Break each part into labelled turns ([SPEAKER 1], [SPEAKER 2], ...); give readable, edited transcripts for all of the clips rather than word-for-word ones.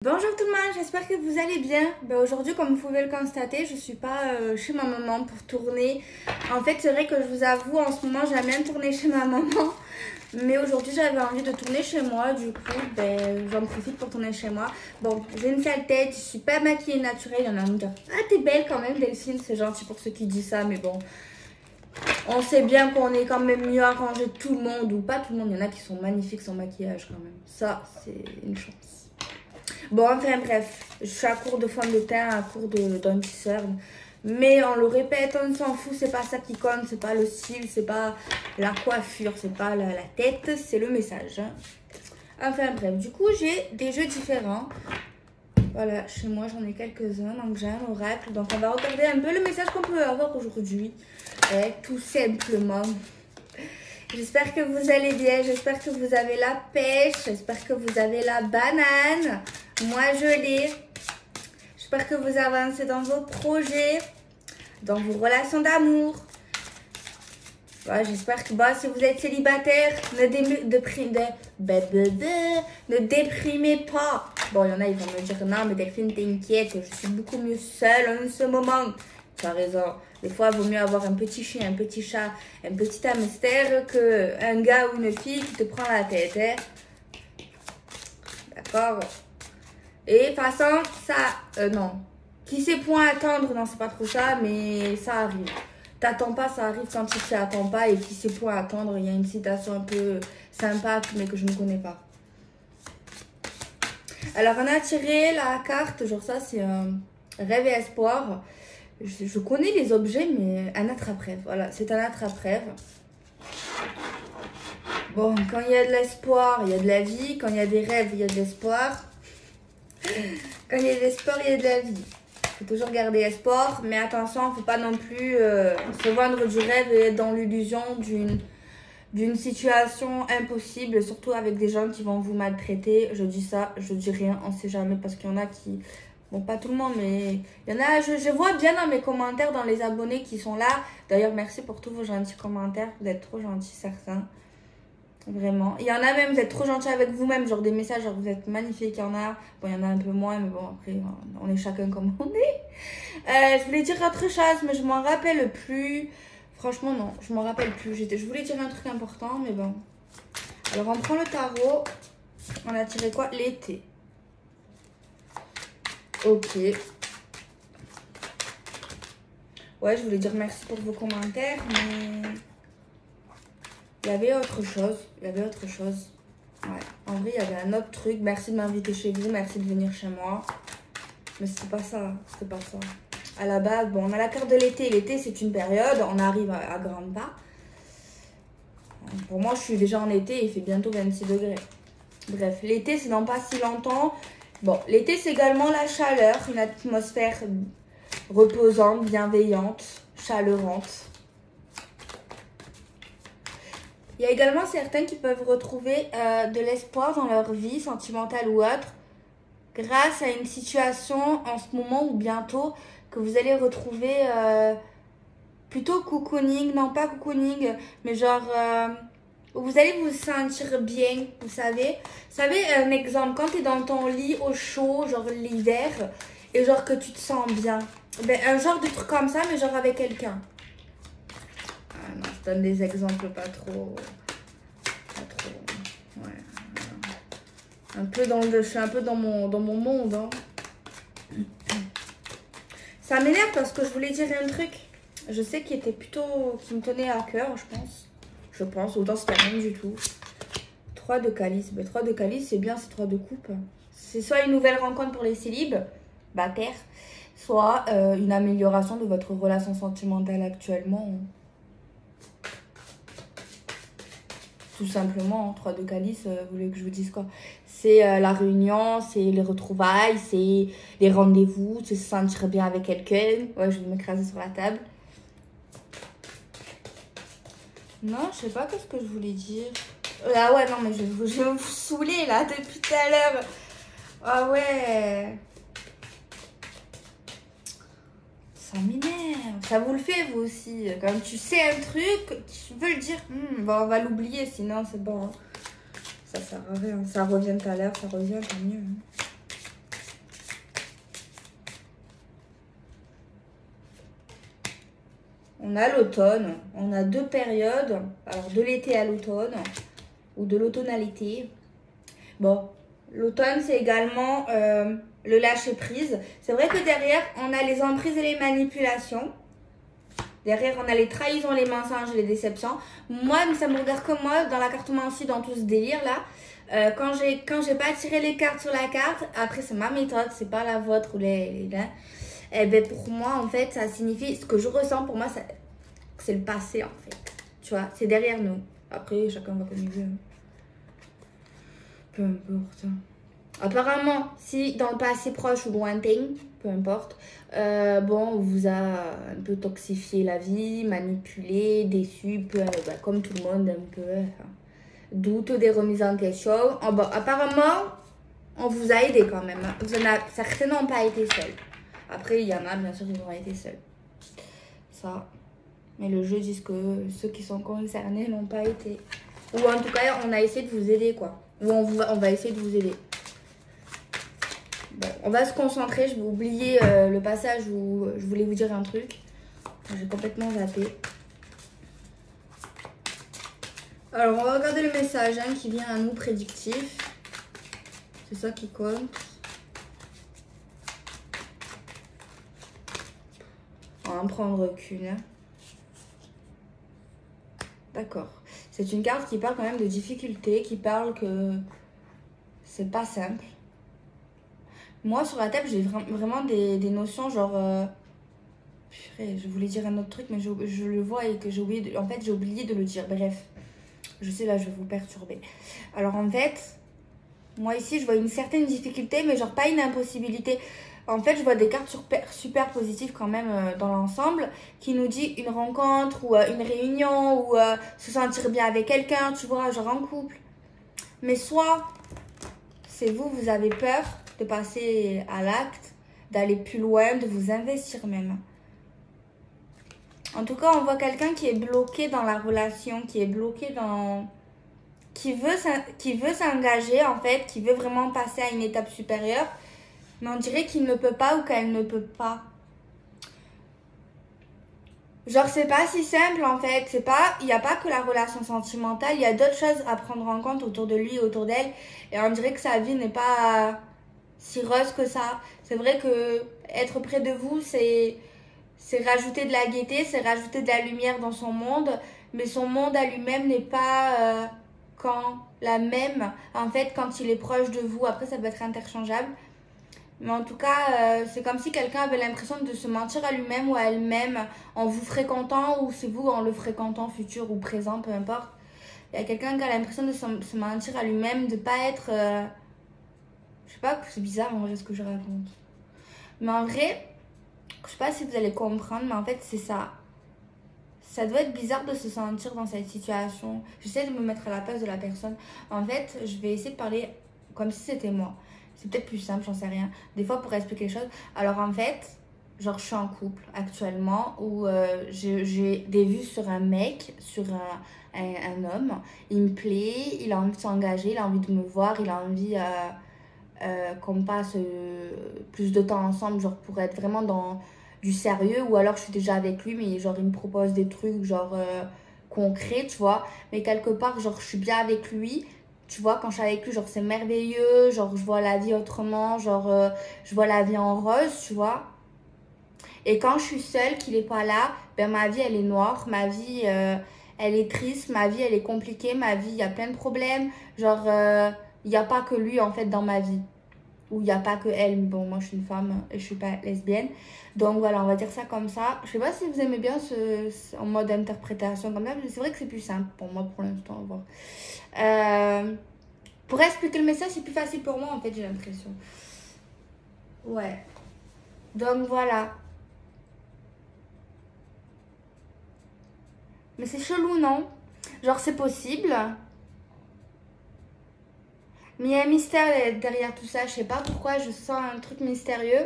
[SPEAKER 1] Bonjour tout le monde, j'espère que vous allez bien. Aujourd'hui, comme vous pouvez le constater, je suis pas chez ma maman pour tourner. En fait, c'est vrai que je vous avoue, en ce moment, j'aime bien tourner chez ma maman. Mais aujourd'hui, j'avais envie de tourner chez moi. Du coup, j'en profite pour tourner chez moi. Bon, j'ai une sale tête, je suis pas maquillée naturelle. Il y en a un qui me dit « Ah, t'es belle quand même, Delphine ». C'est gentil pour ceux qui disent ça, mais bon. On sait bien qu'on est quand même mieux arrangé de tout le monde. Ou pas tout le monde, il y en a qui sont magnifiques sans maquillage quand même. Ça, c'est une chance. Bon, enfin bref, je suis à court de fond de teint, à court d'anti-cerne. Mais on le répète, on s'en fout, c'est pas ça qui compte, c'est pas le style, c'est pas la coiffure, c'est pas la tête, c'est le message. Hein. Enfin bref, du coup j'ai des jeux différents. Voilà, chez moi j'en ai quelques-uns, donc j'ai un oracle. Donc on va regarder un peu le message qu'on peut avoir aujourd'hui. Tout simplement. J'espère que vous allez bien, j'espère que vous avez la pêche, j'espère que vous avez la banane. Moi, je l'ai. J'espère que vous avancez dans vos projets, dans vos relations d'amour. Ouais, j'espère que si vous êtes célibataire, ne déprimez pas. Bon, il y en a, ils vont me dire, non, mais Delphine, t'inquiète, je suis beaucoup mieux seule en ce moment. Tu as raison. Des fois, il vaut mieux avoir un petit chien, un petit chat, un petit hamster qu'un gars ou une fille qui te prend la tête. Hein? D'accord? Et de toute façon, ça, non. Qui sait point attendre, non, c'est pas trop ça, mais ça arrive. T'attends pas, ça arrive quand tu t'y attends pas. Et qui sait point attendre, il y a une citation un peu sympa, mais que je ne connais pas. Alors, on a tiré la carte, genre ça, c'est un rêve et espoir. Je connais les objets, mais un attrape-rêve. Voilà, c'est un attrape-rêve. Bon, quand il y a de l'espoir, il y a de la vie. Quand il y a des rêves, il y a de l'espoir. Quand il y a de l'espoir, il y a de la vie. Il faut toujours garder espoir, mais attention, il ne faut pas non plus se vendre du rêve et être dans l'illusion d'une situation impossible, surtout avec des gens qui vont vous maltraiter. Je dis ça, je dis rien, on ne sait jamais, parce qu'il y en a qui... Bon, pas tout le monde, mais il y en a, je vois bien dans mes commentaires, dans les abonnés qui sont là. D'ailleurs, merci pour tous vos gentils commentaires, vous êtes trop gentils, certains. Vraiment. Il y en a même, vous êtes trop gentils avec vous-même, genre des messages, genre vous êtes magnifiques, il y en a. Bon, il y en a un peu moins, mais bon, après, on est chacun comme on est. Je voulais dire autre chose, mais je m'en rappelle plus. Franchement, non, je m'en rappelle plus. Je voulais dire un truc important, mais bon. Alors, on prend le tarot. On a tiré quoi? L'été. Ok. Ouais, je voulais dire merci pour vos commentaires, mais... Il y avait autre chose. Il y avait autre chose. Ouais. En vrai, il y avait un autre truc. Merci de m'inviter chez vous. Merci de venir chez moi. Mais c'était pas ça. C'était pas ça. À la base, bon, on a la carte de l'été. L'été, c'est une période. On arrive à grands pas. Pour moi, je suis déjà en été. Il fait bientôt 26 degrés. Bref, l'été, c'est dans pas si longtemps. Bon, l'été, c'est également la chaleur. Une atmosphère reposante, bienveillante, chaleurante. Il y a également certains qui peuvent retrouver de l'espoir dans leur vie, sentimentale ou autre, grâce à une situation en ce moment ou bientôt que vous allez retrouver plutôt cocooning, non pas cocooning, mais genre où vous allez vous sentir bien, vous savez. Vous savez, un exemple, quand tu es dans ton lit au chaud, genre l'hiver, et genre que tu te sens bien. Ben, un genre de truc comme ça, mais genre avec quelqu'un. Ah non, je donne des exemples pas trop. Ouais. Un peu je suis un peu dans mon monde. Hein. Ça m'énerve parce que je voulais dire un truc. Je sais qui me tenait à cœur, je pense. Je pense, autant c'était rien du tout. 3 de calice. Ben, 3 de calice, c'est bien, c'est 3 de coupe. C'est soit une nouvelle rencontre pour les célibataires, soit une amélioration de votre relation sentimentale actuellement. Tout simplement, 3 de calice, vous voulez que je vous dise quoi? C'est la réunion, c'est les retrouvailles, c'est les rendez-vous, c'est se sentir bien avec quelqu'un. Ouais, je vais m'écraser sur la table. Non, je sais pas qu'est-ce que je voulais dire. Ah ouais, non, mais je vais vous saouler là depuis tout à l'heure. Ah ouais. Ça m'énerve. Ça vous le fait, vous aussi. Quand tu sais un truc, tu veux le dire. Bon, on va l'oublier, sinon c'est bon. Ça sert à rien. Ça revient tout à l'heure, ça revient, tant mieux. On a l'automne. On a deux périodes. Alors, de l'été à l'automne. Ou de l'automne à l'été. Bon, l'automne, c'est également le lâcher-prise. C'est vrai que derrière, on a les emprises et les manipulations. Derrière, on a les trahisons, les mensonges et les déceptions. Moi, ça me regarde comme moi, dans la cartomancie, dans tout ce délire-là. Quand j'ai pas tiré les cartes sur la carte, après, c'est ma méthode, c'est pas la vôtre ou les eh ben, pour moi, en fait, ça signifie, ce que je ressens, pour moi, c'est le passé, en fait. Tu vois, c'est derrière nous. Après, chacun va comme il veut. Peu importe. Apparemment, si dans le passé proche ou lointain, peu importe, bon, on vous a un peu toxifié la vie, manipulé, déçu, comme tout le monde, un peu. Enfin, doute, des remises en question. Oh, bon, apparemment, on vous a aidé quand même. Certains n'ont pas été seuls. Après, il y en a, bien sûr, qui ont été seuls. Ça. Mais le jeu dit que ceux qui sont concernés n'ont pas été. Ou en tout cas, on a essayé de vous aider, quoi. Ou on va essayer de vous aider. Bon, on va se concentrer. Je vais oublier le passage où je voulais vous dire un truc. J'ai complètement zappé. Alors, on va regarder le message qui vient à nous prédictif. C'est ça qui compte. On va en prendre qu'une. D'accord. C'est une carte qui parle quand même de difficultés, qui parle que c'est pas simple. Moi, sur la table, j'ai vraiment des notions genre... je voulais dire un autre truc, mais je le vois et que j'ai oublié... En fait, j'ai oublié de le dire. Bref, je sais, là, je vais vous perturber. Alors, en fait, moi, ici, je vois une certaine difficulté, mais genre pas une impossibilité. En fait, je vois des cartes super positives quand même dans l'ensemble qui nous dit une rencontre ou une réunion ou se sentir bien avec quelqu'un, tu vois, genre en couple. Mais soit c'est vous avez peur de passer à l'acte, d'aller plus loin, de vous investir même. En tout cas, on voit quelqu'un qui est bloqué dans la relation, qui est bloqué dans... qui veut s'engager en fait, qui veut vraiment passer à une étape supérieure. Mais on dirait qu'il ne peut pas ou qu'elle ne peut pas. Genre, c'est pas si simple en fait. Il n'y a pas que la relation sentimentale. Il y a d'autres choses à prendre en compte autour de lui, autour d'elle. Et on dirait que sa vie n'est pas si rose que ça. C'est vrai que être près de vous, c'est rajouter de la gaieté, c'est rajouter de la lumière dans son monde. Mais son monde à lui-même n'est pas la même. En fait, quand il est proche de vous, après ça peut être interchangeable. Mais en tout cas, c'est comme si quelqu'un avait l'impression de se mentir à lui-même ou à elle-même en vous fréquentant ou c'est vous en le fréquentant, futur ou présent, peu importe. Il y a quelqu'un qui a l'impression de se mentir à lui-même, de pas être... Je sais pas, c'est bizarre en vrai ce que je raconte. Mais en vrai, je sais pas si vous allez comprendre, mais en fait c'est ça. Ça doit être bizarre de se sentir dans cette situation. J'essaie de me mettre à la place de la personne. En fait, je vais essayer de parler comme si c'était moi. C'est peut-être plus simple, j'en sais rien. Des fois, pour expliquer les choses. Alors, en fait, genre, je suis en couple actuellement où j'ai des vues sur un mec, sur un homme. Il me plaît, il a envie de s'engager, il a envie de me voir, il a envie qu'on passe plus de temps ensemble, genre, pour être vraiment dans du sérieux. Ou alors, je suis déjà avec lui, mais genre, il me propose des trucs, genre, concrets, tu vois. Mais quelque part, genre, je suis bien avec lui. Tu vois, quand je suis avec lui, genre, c'est merveilleux. Genre, je vois la vie autrement. Genre, je vois la vie en rose, tu vois. Et quand je suis seule, qu'il n'est pas là, ben, ma vie, elle est noire. Ma vie, elle est triste. Ma vie, elle est compliquée. Ma vie, il y a plein de problèmes. Genre, il n'y a pas que lui, en fait, dans ma vie. Ou il n'y a pas que elle. Bon, moi, je suis une femme et je suis pas lesbienne. Donc, voilà, on va dire ça comme ça. Je sais pas si vous aimez bien en mode interprétation comme ça. Mais c'est vrai que c'est plus simple pour moi, pour l'instant. On va voir. Pour expliquer le message, c'est plus facile pour moi, en fait, j'ai l'impression. Ouais. Donc, voilà. Mais c'est chelou, non? Genre, c'est possible. Mais il y a un mystère derrière tout ça. Je sais pas pourquoi, je sens un truc mystérieux.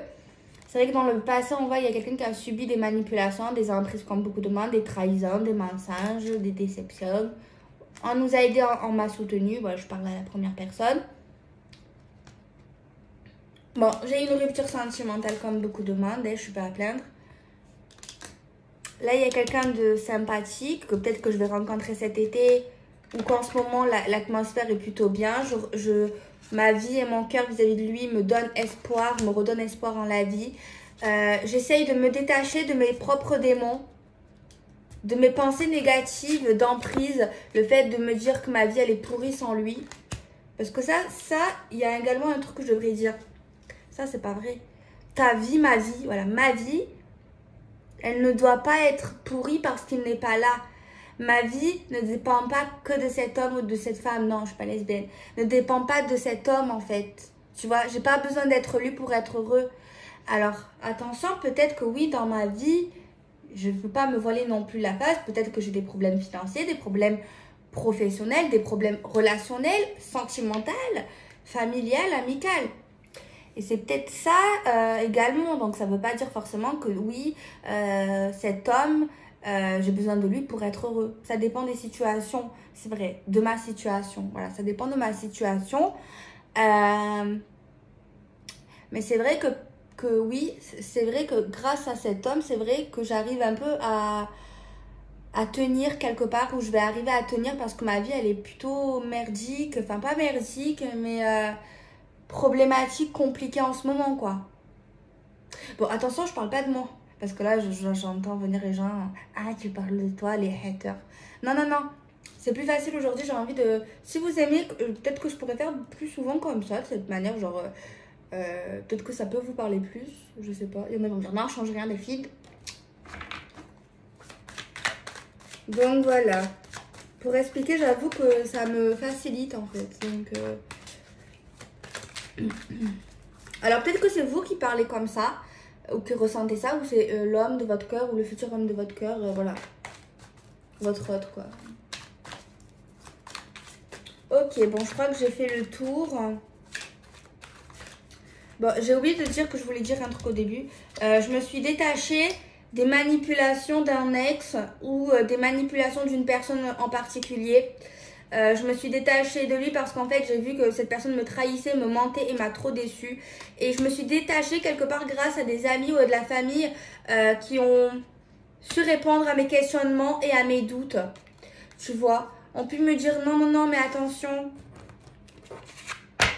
[SPEAKER 1] C'est vrai que dans le passé, on voit il y a quelqu'un qui a subi des manipulations, des emprises comme beaucoup de monde, des trahisons, des mensonges, des déceptions. On nous a aidés, on m'a soutenu. Voilà, je parle à la première personne. Bon, j'ai une rupture sentimentale comme beaucoup de monde, je suis pas à plaindre. Là, il y a quelqu'un de sympathique, que peut-être que je vais rencontrer cet été, ou qu'en ce moment, l'atmosphère est plutôt bien. Ma vie et mon cœur vis-à-vis de lui me donnent espoir, me redonnent espoir en la vie. J'essaye de me détacher de mes propres démons, de mes pensées négatives, d'emprise, le fait de me dire que ma vie, elle est pourrie sans lui. Parce que ça, il y a également un truc que je devrais dire. Ça, c'est pas vrai. Ta vie, ma vie, voilà, ma vie, elle ne doit pas être pourrie parce qu'il n'est pas là. Ma vie ne dépend pas que de cet homme ou de cette femme. Non, je suis pas lesbienne. Ne dépend pas de cet homme, en fait. Tu vois, j'ai pas besoin d'être lui pour être heureux. Alors, attention, peut-être que oui, dans ma vie, je ne peux pas me voiler non plus la face. Peut-être que j'ai des problèmes financiers, des problèmes professionnels, des problèmes relationnels, sentimentaux, familiales, amicales. Et c'est peut-être ça également. Donc, ça ne veut pas dire forcément que oui, cet homme, j'ai besoin de lui pour être heureux. Ça dépend des situations, c'est vrai, de ma situation. Voilà, ça dépend de ma situation. Mais c'est vrai que oui, c'est vrai que grâce à cet homme, c'est vrai que j'arrive un peu à tenir quelque part, où je vais arriver à tenir parce que ma vie, elle est plutôt merdique. Enfin, pas merdique, mais problématique, compliquée en ce moment, quoi. Bon, attention, je parle pas de moi. Parce que là, j'entends venir les gens. Ah, tu parles de toi, les haters. Non, non, non. C'est plus facile aujourd'hui. J'ai envie de. Si vous aimez, peut-être que je pourrais faire plus souvent comme ça, de cette manière. Genre, peut-être que ça peut vous parler plus. Je sais pas. Il y en a qui vont dire non, change rien, les filles. Donc voilà. Pour expliquer, j'avoue que ça me facilite en fait. Donc. Alors peut-être que c'est vous qui parlez comme ça, ou qui ressentez ça, ou c'est l'homme de votre cœur, ou le futur homme de votre cœur, voilà. Votre autre, quoi. Ok, bon, je crois que j'ai fait le tour. Bon, j'ai oublié de dire que je voulais dire un truc au début. Je me suis détachée des manipulations d'un ex ou des manipulations d'une personne en particulier. Je me suis détachée de lui parce qu'en fait j'ai vu que cette personne me trahissait, me mentait et m'a trop déçue. Et je me suis détachée quelque part grâce à des amis ou de la famille qui ont su répondre à mes questionnements et à mes doutes. Tu vois, ont pu me dire non, non, non, mais attention.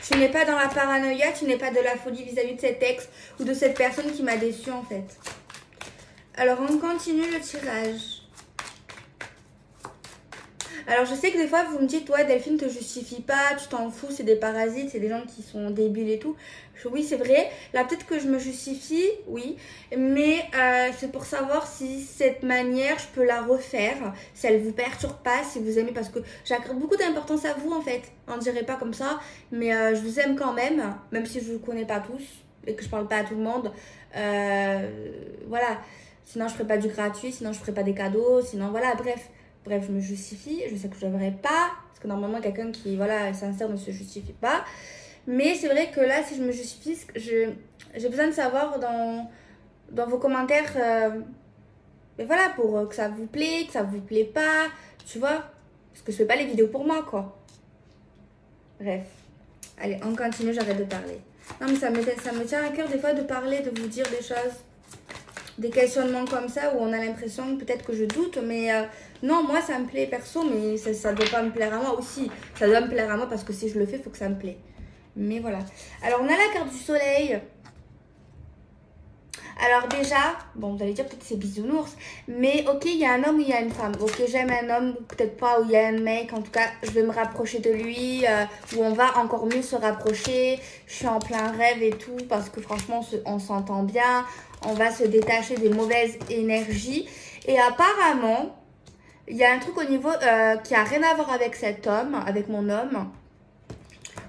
[SPEAKER 1] Tu n'es pas dans la paranoïa, tu n'es pas de la folie vis-à-vis de cet ex ou de cette personne qui m'a déçue en fait. Alors on continue le tirage. Alors, je sais que des fois, vous me dites, ouais, Delphine, te justifie pas, tu t'en fous, c'est des parasites, c'est des gens qui sont débiles et tout. Oui, c'est vrai. Là, peut-être que je me justifie, oui. Mais c'est pour savoir si cette manière, je peux la refaire, si elle vous perturbe pas, si vous aimez. Parce que j'accorde beaucoup d'importance à vous, en fait. On dirait pas comme ça, mais je vous aime quand même si je vous connais pas tous et que je parle pas à tout le monde. Voilà. Sinon, je ferais pas du gratuit, sinon, je ferais pas des cadeaux, sinon, voilà, bref. Bref, je me justifie. Je sais que je ne devrais pas. Parce que normalement, quelqu'un qui voilà, est sincère ne se justifie pas. Mais c'est vrai que là, si je me justifie, j'ai besoin de savoir dans vos commentaires. Mais voilà, pour que ça vous plaît, que ça vous plaît pas. Tu vois? Parce que je fais pas les vidéos pour moi, quoi. Bref. Allez, on continue, j'arrête de parler. Non, mais ça me tient à cœur des fois de parler, de vous dire des choses. Des questionnements comme ça où on a l'impression peut-être que je doute, mais non, moi ça me plaît perso, mais ça doit pas me plaire à moi aussi. Ça doit me plaire à moi parce que si je le fais, il faut que ça me plaît. Mais voilà. Alors on a la carte du soleil. Alors déjà, bon vous allez dire peut-être c'est bisounours, mais ok il y a un homme ou il y a une femme. Ok j'aime un homme, peut-être pas, ou il y a un mec, en tout cas je vais me rapprocher de lui, où on va encore mieux se rapprocher. Je suis en plein rêve et tout parce que franchement on s'entend bien, on va se détacher des mauvaises énergies. Et apparemment, il y a un truc au niveau qui a rien à voir avec cet homme, avec mon homme,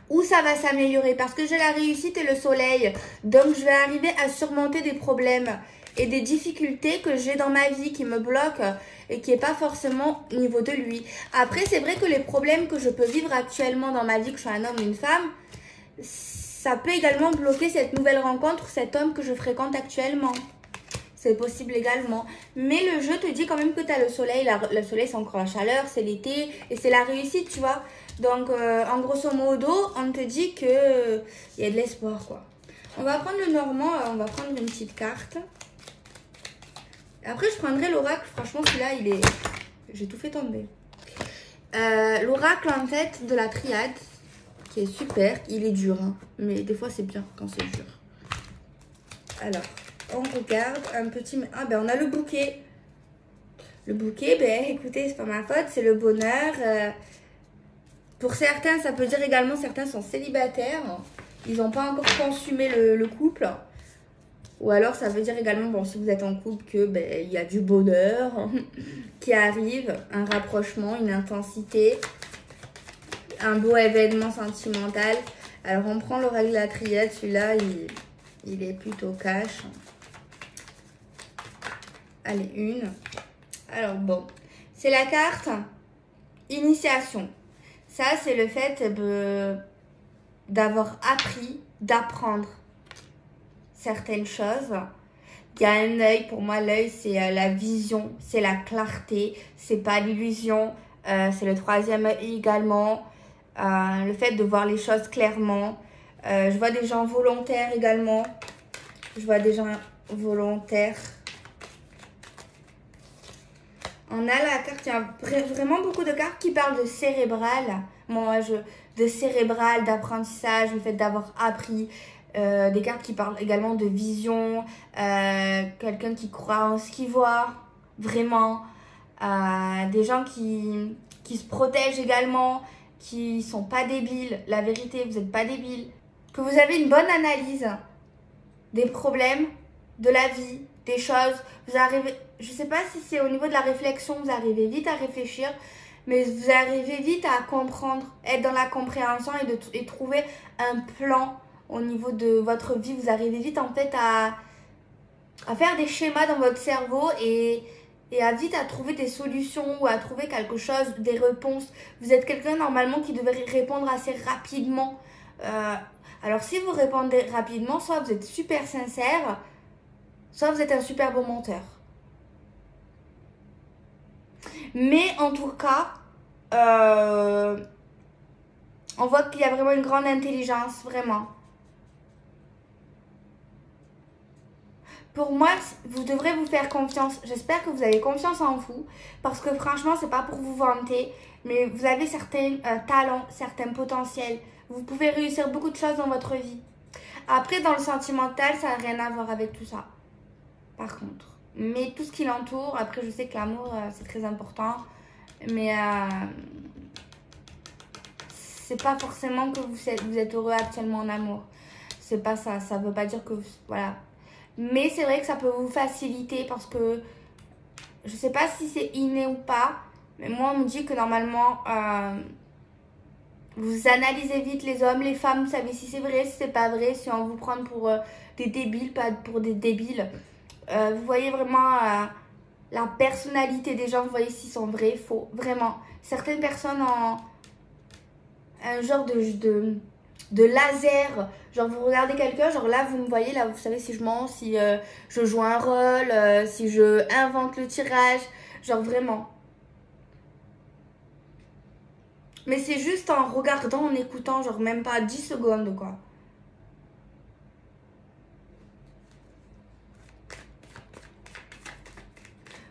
[SPEAKER 1] où ça va s'améliorer parce que j'ai la réussite et le soleil. Donc, je vais arriver à surmonter des problèmes et des difficultés que j'ai dans ma vie qui me bloquent et qui n'est pas forcément au niveau de lui. Après, c'est vrai que les problèmes que je peux vivre actuellement dans ma vie, que je sois un homme ou une femme, ça peut également bloquer cette nouvelle rencontre, cet homme que je fréquente actuellement. C'est possible également. Mais le jeu te dit quand même que tu as le soleil. Le soleil, c'est encore la chaleur, c'est l'été et c'est la réussite, tu vois. Donc, en grosso modo, on te dit qu'il y a de l'espoir, quoi. On va prendre le normand, on va prendre une petite carte. Après, je prendrai l'oracle. Franchement, celui-là, il est... J'ai tout fait tomber. L'oracle, en fait, de la triade, qui est super. Il est dur, hein, mais des fois, c'est bien quand c'est dur. Alors, on regarde un petit... Ah, ben, on a le bouquet. Le bouquet, ben, écoutez, c'est pas ma faute, c'est le bonheur. Pour certains, ça peut dire également, certains sont célibataires. Ils n'ont pas encore consumé le couple. Ou alors, ça veut dire également, bon, si vous êtes en couple, que ben, il y a du bonheur qui arrive, un rapprochement, une intensité, un beau événement sentimental. Alors, on prend l'oracle de la triade. Celui-là, il est plutôt cash. Allez, une. Alors, bon, c'est la carte initiation. Ça, c'est le fait d'avoir appris, d'apprendre certaines choses. Il y a un œil, pour moi l'œil c'est la vision, c'est la clarté, c'est pas l'illusion, c'est le troisième œil également, le fait de voir les choses clairement. Je vois des gens volontaires également, je vois des gens volontaires. On a la carte, il y a vraiment beaucoup de cartes qui parlent de cérébral, de cérébral, d'apprentissage, le fait d'avoir appris. Des cartes qui parlent également de vision, quelqu'un qui croit en ce qu'il voit, vraiment. Des gens qui se protègent également, qui sont pas débiles. La vérité, vous n'êtes pas débiles. Que vous avez une bonne analyse des problèmes, de la vie, des choses. Vous arrivez, je sais pas si c'est au niveau de la réflexion, vous arrivez vite à réfléchir, mais vous arrivez vite à comprendre, être dans la compréhension et trouver un plan. Au niveau de votre vie, vous arrivez vite en fait à faire des schémas dans votre cerveau et à vite à trouver des solutions ou à trouver quelque chose, des réponses. Vous êtes quelqu'un normalement qui devrait répondre assez rapidement. Alors si vous répondez rapidement, soit vous êtes super sincère, soit vous êtes un super bon menteur. Mais en tout cas, on voit qu'il y a vraiment une grande intelligence, vraiment. Pour moi, vous devrez vous faire confiance. J'espère que vous avez confiance en vous. Parce que franchement, c'est pas pour vous vanter. Mais vous avez certains talents, certains potentiels. Vous pouvez réussir beaucoup de choses dans votre vie. Après, dans le sentimental, ça n'a rien à voir avec tout ça. Par contre. Mais tout ce qui l'entoure, après, je sais que l'amour, c'est très important. Mais c'est pas forcément que vous êtes heureux actuellement en amour. C'est pas ça. Ça veut pas dire que... Voilà. Mais c'est vrai que ça peut vous faciliter parce que je sais pas si c'est inné ou pas, mais moi on me dit que normalement vous analysez vite les hommes, les femmes, vous savez si c'est vrai, si c'est pas vrai, si on vous prend pour des débiles, pas pour des débiles. Vous voyez vraiment la personnalité des gens, vous voyez s'ils sont vrais, faux, vraiment. Certaines personnes ont un genre de laser, genre vous regardez quelqu'un, genre là vous me voyez, là vous savez si je mens, si je joue un rôle, si je invente le tirage, genre vraiment. Mais c'est juste en regardant, en écoutant, genre même pas 10 secondes quoi.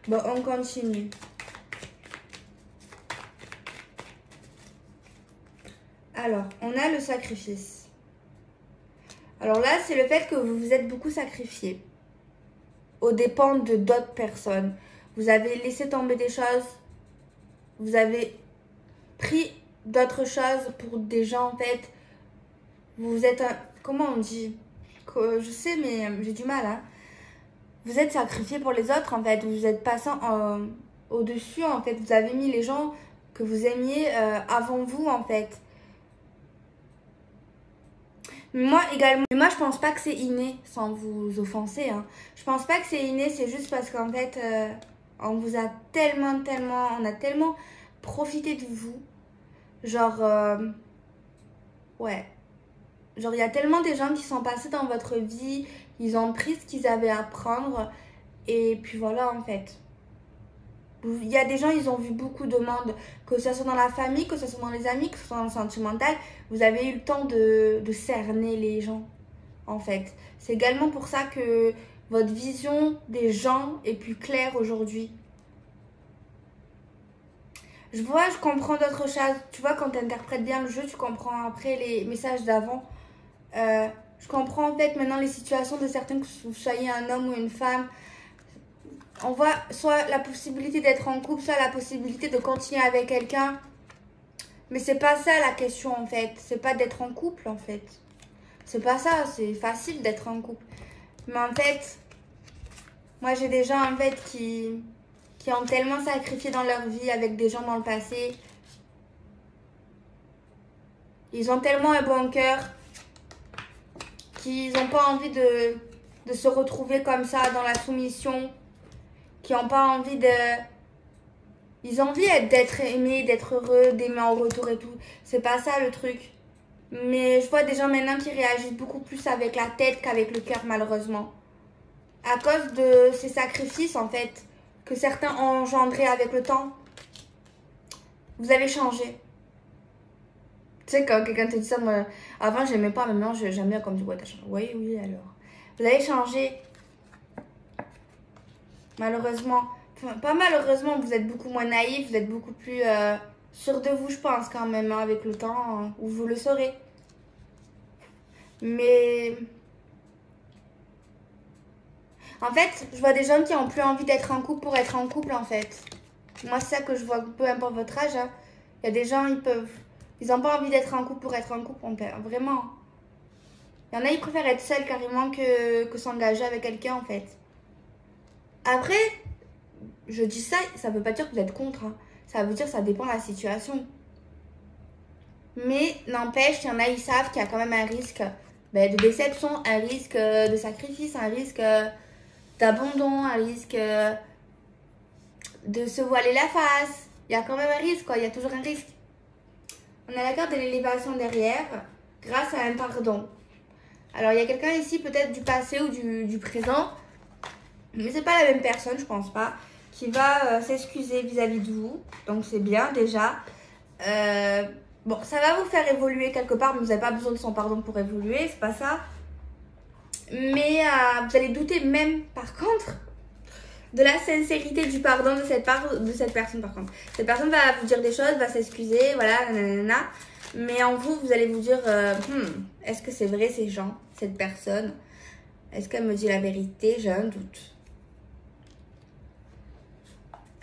[SPEAKER 1] Bon, on continue. Alors, on a le sacrifice. Alors là, c'est le fait que vous vous êtes beaucoup sacrifié aux dépens de d'autres personnes. Vous avez laissé tomber des choses. Vous avez pris d'autres choses pour des gens, en fait. Vous êtes un... Comment on dit? Je sais, mais j'ai du mal, hein. Vous êtes sacrifié pour les autres, en fait. Vous êtes passé au-dessus, en fait. Vous avez mis les gens que vous aimiez avant vous, en fait. Moi également, moi je pense pas que c'est inné, sans vous offenser, hein. Je pense pas que c'est inné, c'est juste parce qu'en fait, on vous a tellement, on a tellement profité de vous. Genre, ouais. Genre, il y a tellement des gens qui sont passés dans votre vie, ils ont pris ce qu'ils avaient à prendre, et puis voilà en fait. Il y a des gens, ils ont vu beaucoup de monde, que ce soit dans la famille, que ce soit dans les amis, que ce soit dans le sentimental. Vous avez eu le temps de cerner les gens, en fait. C'est également pour ça que votre vision des gens est plus claire aujourd'hui. Je comprends d'autres choses. Tu vois, quand tu interprètes bien le jeu, tu comprends après les messages d'avant. Je comprends en fait maintenant les situations de certains, que vous soyez un homme ou une femme. On voit soit la possibilité d'être en couple, soit la possibilité de continuer avec quelqu'un. Mais c'est pas ça la question en fait. C'est pas d'être en couple en fait. C'est pas ça. C'est facile d'être en couple. Mais en fait, moi j'ai des gens en fait qui ont tellement sacrifié dans leur vie avec des gens dans le passé. Ils ont tellement un bon cœur qu'ils n'ont pas envie de se retrouver comme ça dans la soumission. Qui n'ont pas envie de... Ils ont envie d'être aimés, d'être heureux, d'aimer en retour et tout. C'est pas ça le truc. Mais je vois des gens maintenant qui réagissent beaucoup plus avec la tête qu'avec le cœur malheureusement. À cause de ces sacrifices en fait, que certains ont engendrés avec le temps. Vous avez changé. Tu sais quand quelqu'un te dit ça, moi, avant j'aimais pas, maintenant j'aime bien comme du bois, t'as changé. Oui, oui alors. Vous avez changé. Malheureusement. Enfin, pas malheureusement, vous êtes beaucoup moins naïf, vous êtes beaucoup plus sûr de vous, je pense, quand même, hein, avec le temps, hein, où vous le saurez. Mais... En fait, je vois des gens qui n'ont plus envie d'être en couple pour être en couple, en fait. Moi, c'est ça que je vois, peu importe votre âge. Hein. Il y a des gens, ils n'ont pas envie d'être en couple pour être en couple, vraiment. Il y en a, ils préfèrent être seuls carrément que s'engager avec quelqu'un, en fait. Après, je dis ça, ça veut pas dire que vous êtes contre. Hein. Ça veut dire que ça dépend de la situation. Mais n'empêche, il y en a, ils savent qu'il y a quand même un risque de déception, un risque de sacrifice, un risque d'abandon, un risque de se voiler la face. Il y a quand même un risque, quoi. Il y a toujours un risque. On a la carte de l'élévation derrière, grâce à un pardon. Alors, il y a quelqu'un ici, peut-être du passé ou du présent, mais c'est pas la même personne, je pense pas, qui va s'excuser vis-à-vis de vous. Donc, c'est bien, déjà. Bon, ça va vous faire évoluer quelque part, mais vous n'avez pas besoin de son pardon pour évoluer, c'est pas ça. Mais vous allez douter même, par contre, de la sincérité du pardon de cette personne, par contre. Cette personne va vous dire des choses, va s'excuser, voilà, nanana. Mais en vous, vous allez vous dire, est-ce que c'est vrai ces gens, cette personne? Est-ce qu'elle me dit la vérité? J'ai un doute.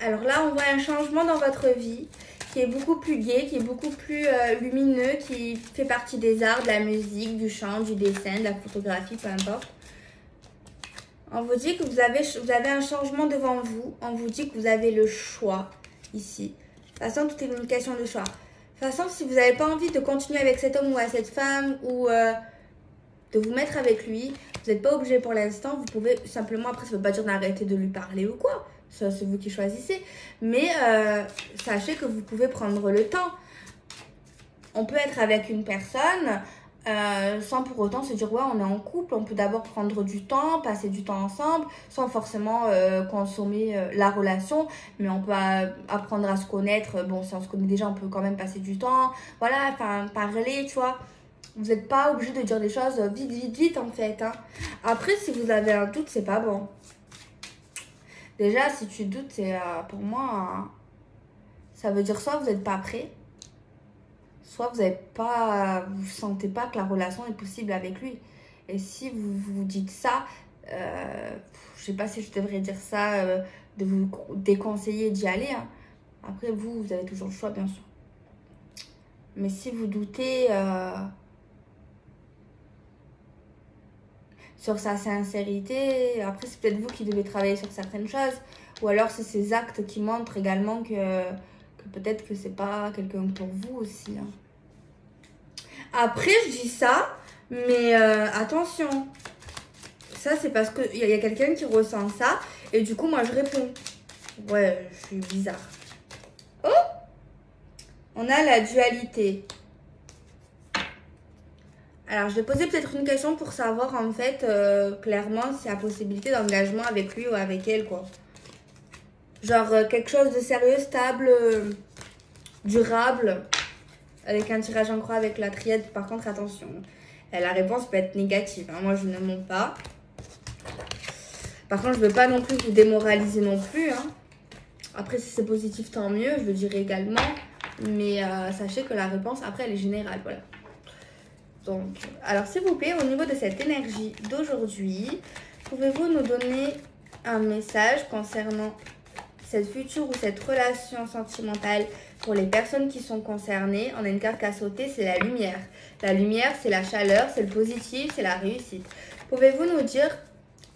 [SPEAKER 1] Alors là, on voit un changement dans votre vie qui est beaucoup plus gai, qui est beaucoup plus lumineux, qui fait partie des arts, de la musique, du chant, du dessin, de la photographie, peu importe. On vous dit que vous avez un changement devant vous. On vous dit que vous avez le choix ici. De toute façon, tout est une question de choix. De toute façon, si vous n'avez pas envie de continuer avec cet homme ou à cette femme ou de vous mettre avec lui, vous n'êtes pas obligé pour l'instant. Vous pouvez simplement, après, ça ne veut pas dire d'arrêter de lui parler ou quoi. Ça, c'est vous qui choisissez. Mais sachez que vous pouvez prendre le temps. On peut être avec une personne sans pour autant se dire ouais, on est en couple. On peut d'abord prendre du temps, passer du temps ensemble, sans forcément consommer la relation. Mais on peut apprendre à se connaître. Bon, si on se connaît déjà, on peut quand même passer du temps. Voilà, enfin, parler, tu vois. Vous n'êtes pas obligé de dire des choses vite en fait. Hein. Après, si vous avez un doute, c'est pas bon. Déjà, si tu doutes, c'est pour moi, ça veut dire soit vous n'êtes pas prêt, soit vous sentez pas que la relation est possible avec lui. Et si vous vous dites ça, je sais pas si je devrais dire ça, de vous déconseiller d'y aller. Hein. Après, vous avez toujours le choix, bien sûr. Mais si vous doutez sur sa sincérité, après c'est peut-être vous qui devez travailler sur certaines choses, ou alors c'est ses actes qui montrent également que peut-être que c'est pas quelqu'un pour vous aussi. Hein. Après je dis ça, mais attention, ça c'est parce qu'il y a quelqu'un qui ressent ça, et du coup moi je réponds. Ouais, je suis bizarre. Oh, on a la dualité. Alors, je vais poser peut-être une question pour savoir, en fait, clairement, s'il y a possibilité d'engagement avec lui ou avec elle, quoi. Genre, quelque chose de sérieux, stable, durable, avec un tirage en croix avec la triade. Par contre, attention, la réponse peut être négative. Hein. Moi, je ne mens pas. Par contre, je ne veux pas non plus vous démoraliser non plus. Hein. Après, si c'est positif, tant mieux, je le dirai également. Mais sachez que la réponse, après, elle est générale. Voilà. Donc, alors, s'il vous plaît, au niveau de cette énergie d'aujourd'hui, pouvez-vous nous donner un message concernant cette future ou cette relation sentimentale pour les personnes qui sont concernées? On a une carte qui a sauté, c'est la lumière. La lumière, c'est la chaleur, c'est le positif, c'est la réussite. Pouvez-vous nous dire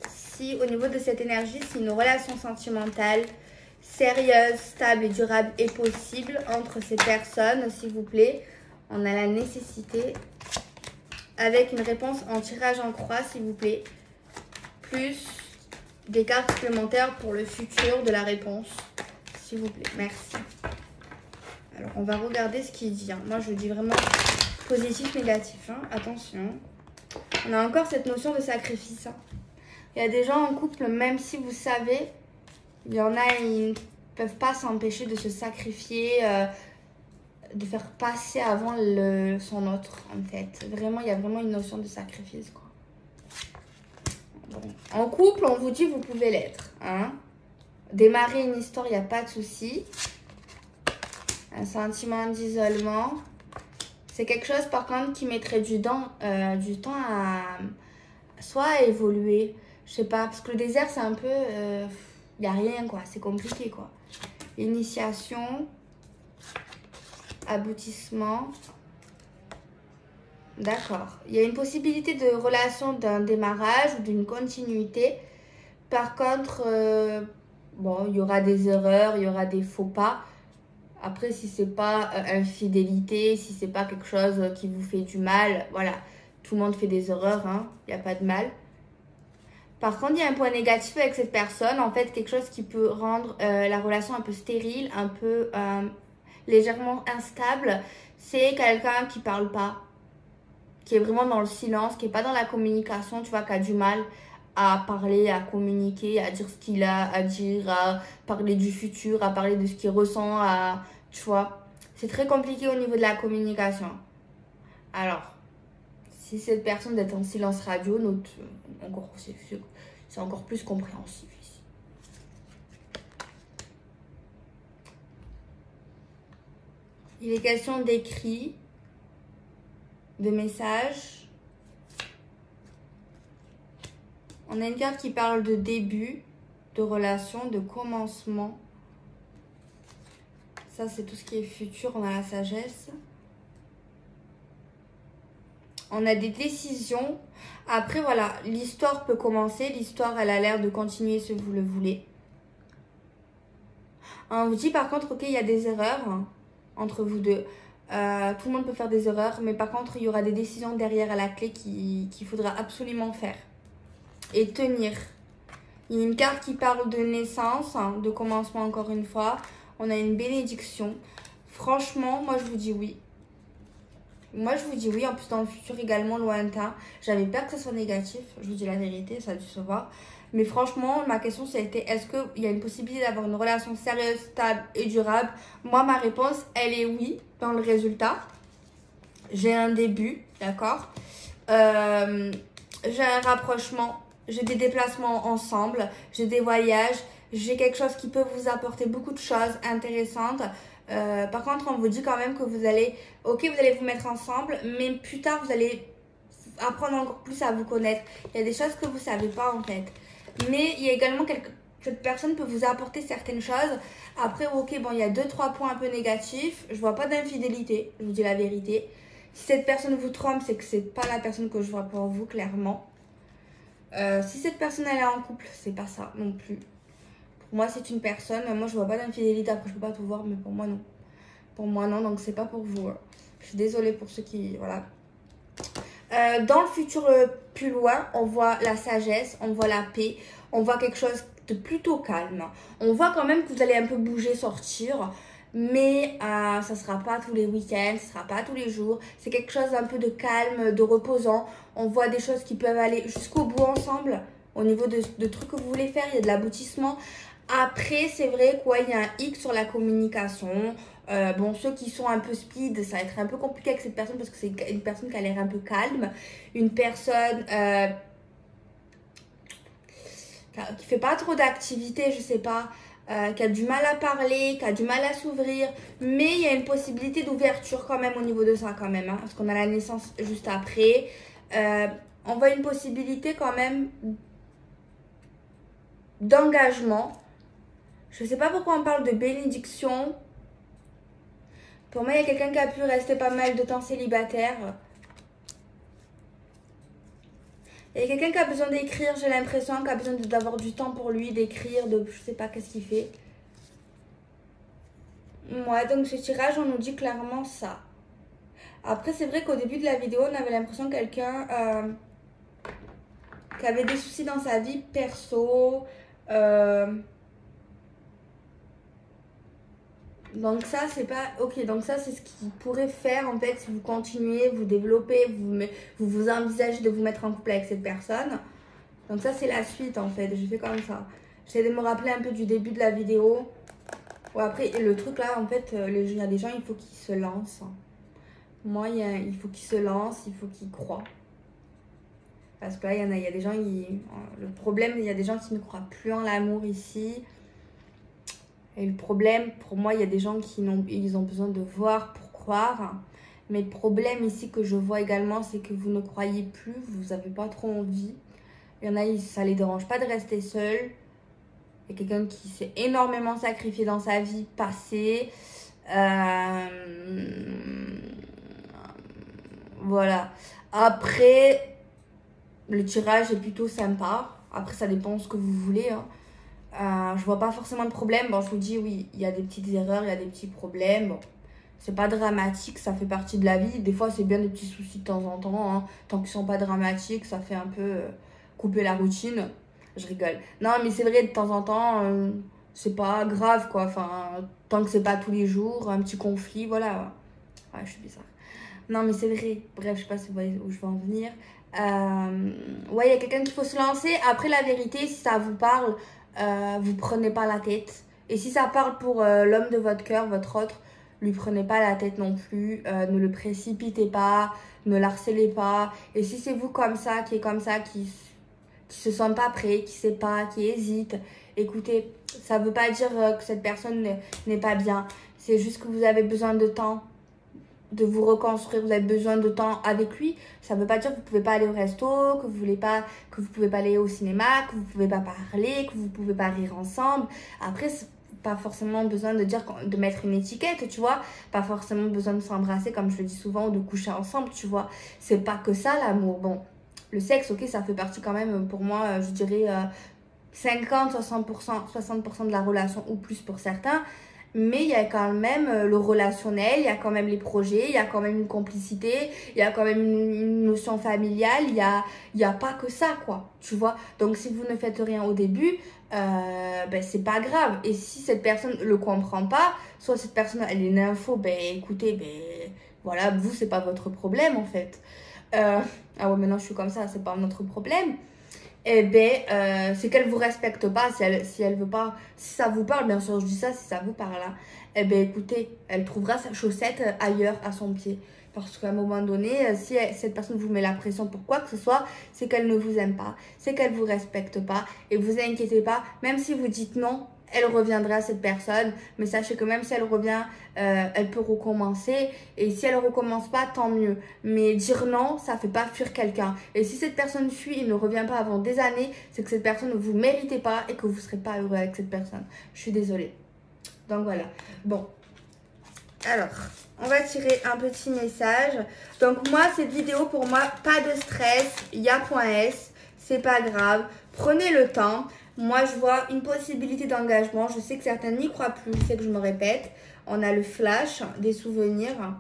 [SPEAKER 1] si au niveau de cette énergie, si une relation sentimentale sérieuse, stable et durable est possible entre ces personnes, s'il vous plaît? On a la nécessité avec une réponse en tirage en croix, s'il vous plaît. Plus des cartes supplémentaires pour le futur de la réponse, s'il vous plaît. Merci. Alors, on va regarder ce qu'il dit. Hein. Moi, je dis vraiment positif, négatif. Hein. Attention. On a encore cette notion de sacrifice. Hein. Il y a des gens en couple, même si vous savez, il y en a, ils ne peuvent pas s'empêcher de se sacrifier, de faire passer avant son autre, en fait. Vraiment, il y a vraiment une notion de sacrifice, quoi. Bon. En couple, on vous dit vous pouvez l'être. Hein. Démarrer une histoire, il n'y a pas de souci. Un sentiment d'isolement. C'est quelque chose, par contre, qui mettrait du temps à soit évoluer. Je sais pas, parce que le désert, c'est un peu... Il n'y a rien, quoi. C'est compliqué, quoi. Initiation. Aboutissement. D'accord. Il y a une possibilité de relation d'un démarrage ou d'une continuité. Par contre, bon, il y aura des erreurs, il y aura des faux pas. Après, si c'est pas infidélité, si c'est pas quelque chose qui vous fait du mal, voilà. Tout le monde fait des erreurs, hein. Il n'y a pas de mal. Par contre, il y a un point négatif avec cette personne. En fait, quelque chose qui peut rendre la relation un peu stérile, un peu légèrement instable. C'est quelqu'un qui parle pas, qui est vraiment dans le silence, qui n'est pas dans la communication, tu vois, qui a du mal à parler, à communiquer, à dire ce qu'il a à dire, à parler du futur, à parler de ce qu'il ressent, tu vois. C'est très compliqué au niveau de la communication. Alors, si cette personne est en silence radio, c'est encore plus compréhensif ici. Il est question d'écrit, de messages. On a une carte qui parle de début, de relation, de commencement. Ça, c'est tout ce qui est futur. On a la sagesse. On a des décisions. Après, voilà, l'histoire peut commencer. L'histoire, elle a l'air de continuer si vous le voulez. On vous dit par contre, ok, il y a des erreurs entre vous deux. Tout le monde peut faire des erreurs, mais par contre, il y aura des décisions derrière à la clé qu'il faudra absolument faire et tenir. Il y a une carte qui parle de naissance, de commencement encore une fois. On a une bénédiction. Franchement, moi, je vous dis oui. Moi, je vous dis oui. En plus, dans le futur également lointain. J'avais peur que ce soit négatif. Je vous dis la vérité, ça a dû se voir. Mais franchement, ma question, c'était est-ce qu'il y a une possibilité d'avoir une relation sérieuse, stable et durable? Moi, ma réponse, elle est oui dans le résultat. J'ai un début, d'accord? J'ai un rapprochement. J'ai des déplacements ensemble. J'ai des voyages. J'ai quelque chose qui peut vous apporter beaucoup de choses intéressantes. Par contre, on vous dit quand même que vous allez vous mettre ensemble, mais plus tard, vous allez apprendre encore plus à vous connaître. Il y a des choses que vous ne savez pas en fait. Mais il y a également cette personne peut vous apporter certaines choses. Après, ok, bon, il y a 2-3 points un peu négatifs. Je vois pas d'infidélité, je vous dis la vérité. Si cette personne vous trompe, c'est que c'est pas la personne que je vois pour vous, clairement. Si cette personne elle est en couple, c'est pas ça non plus. Pour moi, c'est une personne. Moi, je vois pas d'infidélité. Après, je peux pas tout voir, mais pour moi, non. Pour moi, non. Donc, c'est pas pour vous. Hein. Je suis désolée pour ceux qui... Voilà. Dans le futur plus loin, on voit la sagesse, on voit la paix, on voit quelque chose de plutôt calme. On voit quand même que vous allez un peu bouger, sortir. Mais ça ne sera pas tous les week-ends, ce ne sera pas tous les jours. C'est quelque chose un peu de calme, de reposant. On voit des choses qui peuvent aller jusqu'au bout ensemble. Au niveau de trucs que vous voulez faire, il y a de l'aboutissement. Après, c'est vrai qu'il y a un hic sur la communication. Bon, ceux qui sont un peu speed, ça va être un peu compliqué avec cette personne parce que c'est une personne qui a l'air un peu calme. Une personne qui fait pas trop d'activités, je sais pas, qui a du mal à parler, qui a du mal à s'ouvrir, mais il y a une possibilité d'ouverture quand même au niveau de ça quand même, hein, parce qu'on a la naissance juste après. On voit une possibilité quand même d'engagement. Je sais pas pourquoi on parle de bénédiction. Pour moi, il y a quelqu'un qui a pu rester pas mal de temps célibataire. Il y a quelqu'un qui a besoin d'écrire, j'ai l'impression, qui a besoin d'avoir du temps pour lui, d'écrire, de je sais pas qu'est-ce qu'il fait. Ouais, donc ce tirage, on nous dit clairement ça. Après, c'est vrai qu'au début de la vidéo, on avait l'impression que quelqu'un qui avait des soucis dans sa vie perso. Donc ça, c'est pas... Ok, donc ça, c'est ce qu'il pourrait faire, en fait, si vous continuez, vous développez, vous envisagez de vous mettre en couple avec cette personne. Donc ça, c'est la suite, en fait. Je fais comme ça. J'essaie de me rappeler un peu du début de la vidéo. Ouais, après, le truc là, en fait, il y a des gens, il faut qu'ils se lancent. Moi, il faut qu'ils se lancent, il faut qu'ils croient. Parce que là, il y a des gens, le problème, il y a des gens qui ne croient plus en l'amour ici. Et le problème, pour moi, il y a des gens ils ont besoin de voir pour croire. Mais le problème ici que je vois également, c'est que vous ne croyez plus, vous n'avez pas trop envie. Il y en a, ça ne les dérange pas de rester seuls. Il y a quelqu'un qui s'est énormément sacrifié dans sa vie passée. Voilà. Après, le tirage est plutôt sympa. Après, ça dépend de ce que vous voulez. Je vois pas forcément de problème. Bon, je vous dis, oui, il y a des petites erreurs, il y a des petits problèmes. Bon, c'est pas dramatique, ça fait partie de la vie. Des fois, c'est bien des petits soucis de temps en temps. Hein. Tant qu'ils sont pas dramatiques, ça fait un peu couper la routine. Je rigole. Non, mais c'est vrai, de temps en temps, c'est pas grave, quoi. Enfin, tant que c'est pas tous les jours, un petit conflit, voilà. Ouais, je suis bizarre. Non, mais c'est vrai. Bref, je sais pas si vous voyez où je vais en venir. Ouais, il y a quelqu'un qu'il faut se lancer. Après, la vérité, si ça vous parle, vous prenez pas la tête. Et si ça parle pour l'homme de votre cœur, votre autre, lui prenez pas la tête non plus. Ne le précipitez pas, ne l'harcelez pas. Et si c'est vous comme ça, qui est comme ça, qui se sent pas prêt, qui sait pas, qui hésite, écoutez, ça veut pas dire que cette personne n'est pas bien. C'est juste que vous avez besoin de temps de vous reconstruire, vous avez besoin de temps avec lui. Ça veut pas dire que vous pouvez pas aller au resto, que vous pouvez pas aller au cinéma, que vous pouvez pas parler, que vous pouvez pas rire ensemble. Après, c'est pas forcément besoin de dire, de mettre une étiquette, tu vois. Pas forcément besoin de s'embrasser, comme je le dis souvent, ou de coucher ensemble, tu vois. C'est pas que ça, l'amour. Bon, le sexe, ok, ça fait partie quand même, pour moi, je dirais 50, 60% de la relation ou plus pour certains. Mais il y a quand même le relationnel, il y a quand même les projets, il y a quand même une complicité, il y a quand même une notion familiale, il y a pas que ça, quoi, tu vois. Donc, si vous ne faites rien au début, ben, c'est pas grave. Et si cette personne le comprend pas, soit cette personne, elle est nympho, ben, écoutez, ben, voilà, vous, c'est pas votre problème, en fait. Ah ouais, maintenant, je suis comme ça, c'est pas notre problème. Eh ben, c'est qu'elle vous respecte pas, si elle veut pas, si ça vous parle, bien sûr, je dis ça, si ça vous parle, hein, eh ben, écoutez, elle trouvera sa chaussette ailleurs, à son pied. Parce qu'à un moment donné, si cette personne vous met la pression pour quoi que ce soit, c'est qu'elle ne vous aime pas, c'est qu'elle vous respecte pas. Et vous inquiétez pas, même si vous dites non, elle reviendra, cette personne. Mais sachez que même si elle revient, elle peut recommencer. Et si elle recommence pas, tant mieux. Mais dire non, ça fait pas fuir quelqu'un. Et si cette personne fuit et ne revient pas avant des années, c'est que cette personne ne vous méritez pas et que vous serez pas heureux avec cette personne. Je suis désolée. Donc voilà. Bon. Alors, on va tirer un petit message. Donc moi, cette vidéo, pour moi, pas de stress. Il y a point S. C'est pas grave. Prenez le temps. Moi, je vois une possibilité d'engagement. Je sais que certains n'y croient plus. Je sais que je me répète. On a le flash des souvenirs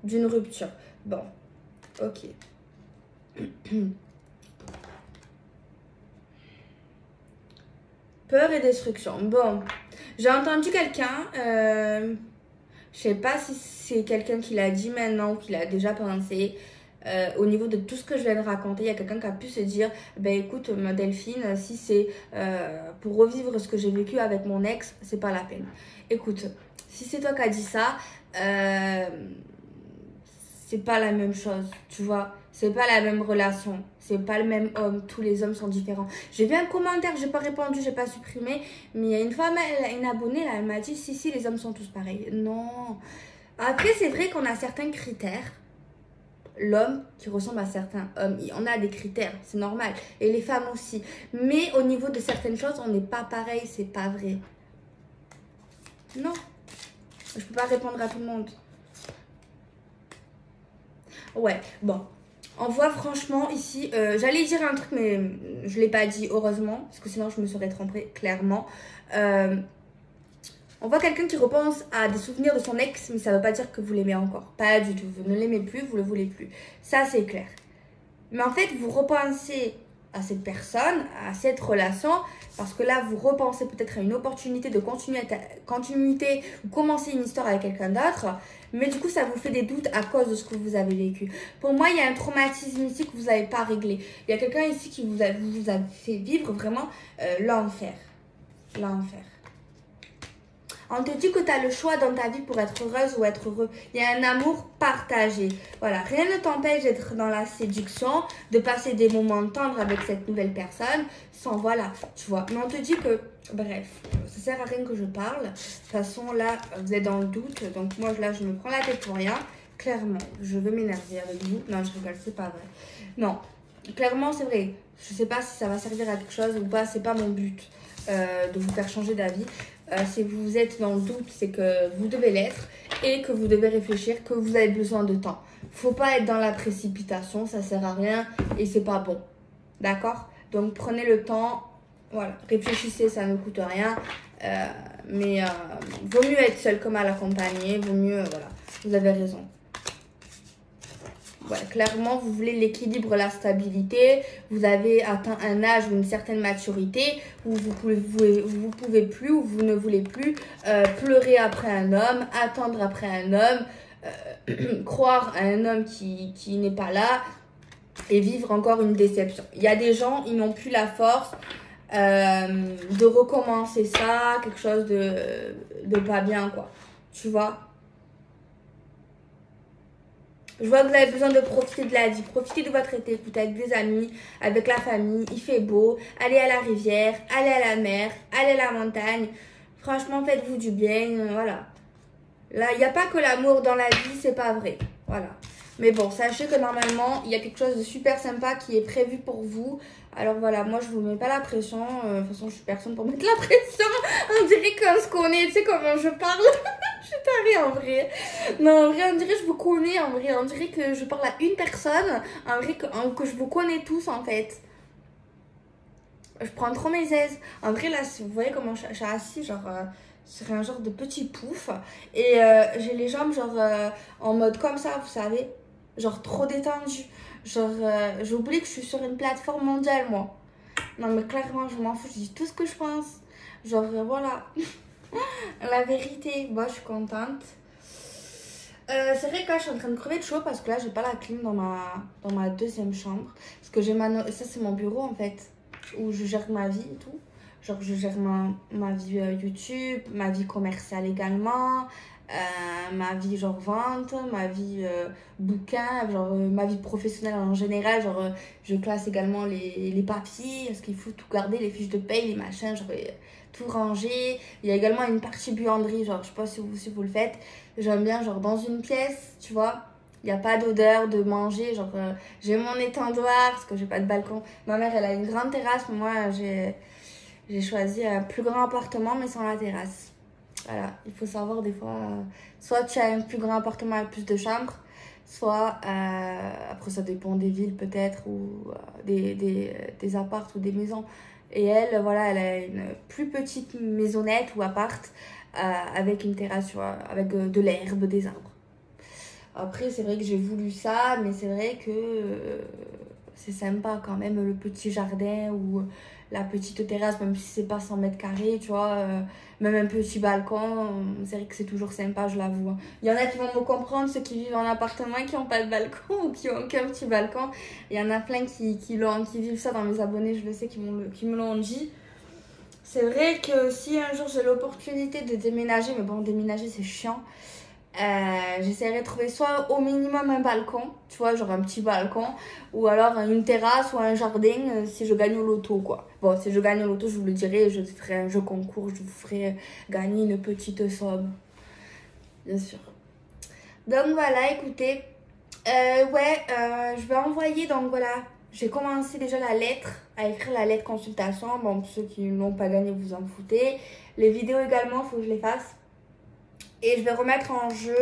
[SPEAKER 1] d'une rupture. Bon, ok. Peur et destruction. Bon, j'ai entendu quelqu'un... je sais pas si c'est quelqu'un qui l'a dit maintenant ou qui l'a déjà pensé. Au niveau de tout ce que je viens de raconter, il y a quelqu'un qui a pu se dire, ben écoute, ma Delphine, si c'est pour revivre ce que j'ai vécu avec mon ex, c'est pas la peine. Écoute, si c'est toi qui as dit ça, c'est pas la même chose, tu vois. C'est pas la même relation. C'est pas le même homme. Tous les hommes sont différents. J'ai vu un commentaire, j'ai pas répondu, j'ai pas supprimé. Mais il y a une femme, une abonnée, là, elle m'a dit, si, les hommes sont tous pareils. Non. Après, c'est vrai qu'on a certains critères. L'homme qui ressemble à certains hommes, on a des critères, c'est normal. Et les femmes aussi. Mais au niveau de certaines choses, on n'est pas pareil, c'est pas vrai. Non. Je peux pas répondre à tout le monde. Ouais, bon. On voit franchement ici, j'allais dire un truc mais je l'ai pas dit heureusement, parce que sinon je me serais trompée clairement. On voit quelqu'un qui repense à des souvenirs de son ex, mais ça veut pas dire que vous l'aimez encore. Pas du tout, vous ne l'aimez plus, vous le voulez plus. Ça c'est clair. Mais en fait, vous repensez à cette personne, à cette relation, parce que là, vous repensez peut-être à une opportunité de continuité ou commencer une histoire avec quelqu'un d'autre, mais du coup, ça vous fait des doutes à cause de ce que vous avez vécu. Pour moi, il y a un traumatisme ici que vous n'avez pas réglé. Il y a quelqu'un ici qui vous a fait vivre vraiment l'enfer. L'enfer. On te dit que tu as le choix dans ta vie pour être heureuse ou être heureux. Il y a un amour partagé. Voilà, rien ne t'empêche d'être dans la séduction, de passer des moments tendres avec cette nouvelle personne, sans voilà, tu vois. Mais on te dit que, bref, ça sert à rien que je parle. De toute façon, là, vous êtes dans le doute. Donc moi, là, je me prends la tête pour rien. Clairement, je veux m'énerver avec vous. Non, je rigole, c'est pas vrai. Non, clairement, c'est vrai. Je sais pas si ça va servir à quelque chose ou pas. C'est pas mon but de vous faire changer d'avis. Si vous êtes dans le doute, c'est que vous devez l'être et que vous devez réfléchir, que vous avez besoin de temps. Faut pas être dans la précipitation, ça sert à rien et c'est pas bon. D'accord? Donc prenez le temps, voilà, réfléchissez, ça ne coûte rien. Mais vaut mieux être seul que mal accompagné, vaut mieux, voilà, vous avez raison. Ouais, clairement, vous voulez l'équilibre, la stabilité. Vous avez atteint un âge ou une certaine maturité où vous pouvez plus, ou vous ne voulez plus pleurer après un homme, attendre après un homme, croire à un homme qui n'est pas là et vivre encore une déception. Il y a des gens, ils n'ont plus la force de recommencer ça, quelque chose de pas bien, quoi. Tu vois? Je vois que vous avez besoin de profiter de la vie, profiter de votre été, peut-être avec des amis, avec la famille, il fait beau, allez à la rivière, allez à la mer, allez à la montagne. Franchement, faites-vous du bien, voilà. Là, il n'y a pas que l'amour dans la vie, c'est pas vrai, voilà. Mais bon, sachez que normalement, il y a quelque chose de super sympa qui est prévu pour vous. Alors voilà, moi je vous mets pas la pression, de toute façon je suis personne pour mettre la pression. On dirait qu'on se connaît, tu sais comment je parle. Je suis tarée en vrai. Non, en vrai, on dirait que je vous connais, en vrai. On dirait que je parle à une personne, en vrai que je vous connais tous en fait. Je prends trop mes aises. En vrai, là, si vous voyez comment je suis assise, genre sur un genre de petit pouf. Et j'ai les jambes genre en mode comme ça, vous savez. Genre trop détendue. Genre, j'oublie que je suis sur une plateforme mondiale, moi. Non, mais clairement, je m'en fous. Je dis tout ce que je pense. Genre, voilà. La vérité, moi, je suis contente. C'est vrai que là, je suis en train de crever de chaud parce que là, j'ai pas la clim dans ma deuxième chambre. Parce que ça, c'est mon bureau, en fait, où je gère ma vie et tout. Genre, je gère ma vie YouTube, ma vie commerciale également, ma vie genre vente, ma vie bouquin, genre ma vie professionnelle en général. Genre, je classe également les papiers, parce qu'il faut tout garder, les fiches de paye, les machins, genre tout ranger. Il y a également une partie buanderie, genre, je sais pas si vous le faites. J'aime bien, genre, dans une pièce, tu vois. Il n'y a pas d'odeur de manger, genre j'ai mon étendoir parce que j'ai pas de balcon. Ma mère elle a une grande terrasse, mais moi j'ai choisi un plus grand appartement mais sans la terrasse. Voilà, il faut savoir des fois, soit tu as un plus grand appartement avec plus de chambres, soit, après ça dépend des villes peut-être, ou des apparts ou des maisons. Et elle, voilà, elle a une plus petite maisonnette ou appart avec une terrasse, tu vois, avec de l'herbe, des arbres. Après, c'est vrai que j'ai voulu ça, mais c'est vrai que c'est sympa quand même, le petit jardin ou la petite terrasse, même si c'est pas 100 mètres carrés, tu vois, même un petit balcon, c'est vrai que c'est toujours sympa, je l'avoue. Il y en a qui vont me comprendre, ceux qui vivent en appartement et qui n'ont pas de balcon ou qui ont qu'un petit balcon. Il y en a plein qui vivent ça dans mes abonnés, je le sais, qui me l'ont dit. C'est vrai que si un jour j'ai l'opportunité de déménager, mais bon, déménager c'est chiant. J'essaierai de trouver soit au minimum un balcon, tu vois, genre un petit balcon, ou alors une terrasse ou un jardin si je gagne au loto, quoi. Bon, si je gagne au loto, je vous le dirai, je ferai un jeu concours, je vous ferai gagner une petite somme, bien sûr. Donc voilà, écoutez, je vais envoyer, donc voilà, j'ai commencé déjà la lettre, à écrire la lettre consultation. Bon, pour ceux qui n'ont pas gagné, vous en foutez. Les vidéos également, il faut que je les fasse. Et je vais remettre en jeu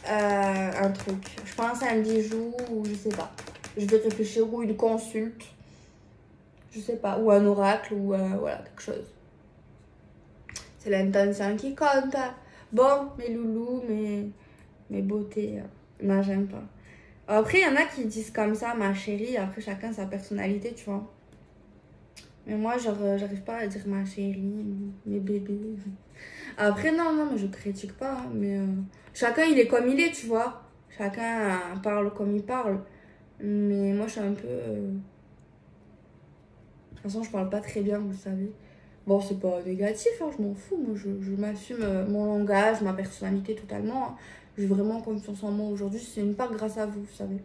[SPEAKER 1] un truc. Je pense à un bijou ou je sais pas. Je vais réfléchir ou une consulte. Je sais pas. Ou un oracle ou voilà, quelque chose. C'est l'intention qui compte. Bon, mes loulous, mes beautés. Non, j'aime pas. Après, il y en a qui disent comme ça, ma chérie. Après, chacun sa personnalité, tu vois. Mais moi, genre, j'arrive pas à dire ma chérie, mes bébés. Après, non, mais je critique pas. Hein, mais chacun, il est comme il est, tu vois. Chacun parle comme il parle. Mais moi, je suis un peu... De toute façon, je parle pas très bien, vous le savez. Bon, c'est pas négatif, hein, je m'en fous. Moi, je m'assume mon langage, ma personnalité totalement. Hein. J'ai vraiment confiance en moi aujourd'hui. C'est une part grâce à vous, vous savez.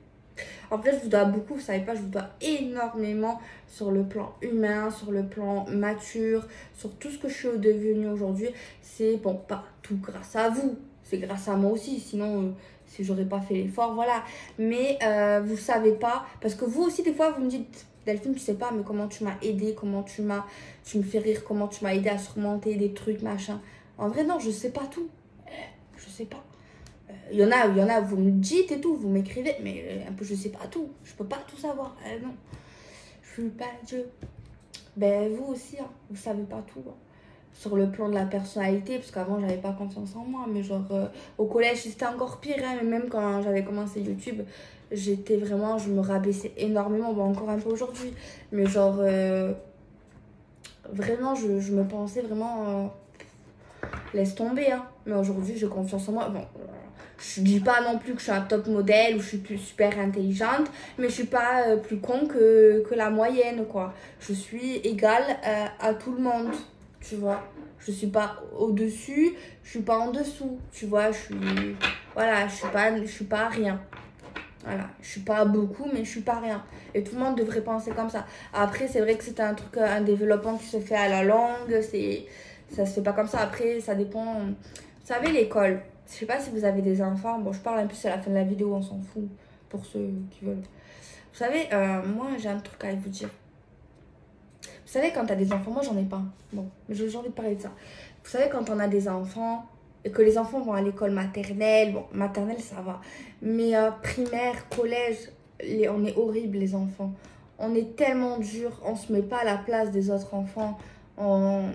[SPEAKER 1] Après, je vous dois beaucoup, vous savez pas, je vous dois énormément sur le plan humain, sur le plan mature, sur tout ce que je suis devenue aujourd'hui. C'est, bon, pas tout grâce à vous, c'est grâce à moi aussi, sinon, si j'aurais pas fait l'effort, voilà. Mais vous savez pas, parce que vous aussi, des fois, vous me dites, Delphine, tu sais pas, mais comment tu m'as aidé, tu me fais rire, comment tu m'as aidé à surmonter des trucs, machin. En vrai, non, je sais pas tout. Je sais pas. Il y en a, vous me dites et tout, vous m'écrivez, mais un peu, je sais pas tout. Je peux pas tout savoir. Non, je suis pas Dieu. Ben, vous aussi, hein, vous savez pas tout. Hein. Sur le plan de la personnalité, parce qu'avant, j'avais pas confiance en moi. Mais genre, au collège, c'était encore pire. Hein, mais même quand j'avais commencé YouTube, j'étais vraiment, je me rabaissais énormément. Bon, encore un peu aujourd'hui. Mais genre, vraiment, je me pensais vraiment... laisse tomber, hein. Mais aujourd'hui, j'ai confiance en moi. Bon, je dis pas non plus que je suis un top modèle ou je suis plus super intelligente, mais je suis pas plus con que la moyenne, quoi. Je suis égale à tout le monde, tu vois. Je suis pas au-dessus, je suis pas en dessous, tu vois. Voilà, je suis pas rien. Voilà, je suis pas beaucoup, mais je suis pas rien. Et tout le monde devrait penser comme ça. Après, c'est vrai que c'est un truc, un développement qui se fait à la longue, ça se fait pas comme ça. Après, ça dépend. Vous savez, l'école. Je sais pas si vous avez des enfants. Bon, je parle un peu, c'est à la fin de la vidéo, on s'en fout. Pour ceux qui veulent. Vous savez, moi, j'ai un truc à vous dire. Vous savez, quand t'as des enfants, moi, j'en ai pas. Bon, mais j'ai envie de parler de ça. Vous savez, quand on a des enfants et que les enfants vont à l'école maternelle, bon, maternelle, ça va. Mais primaire, collège, on est horrible, les enfants. On est tellement dur, on se met pas à la place des autres enfants. On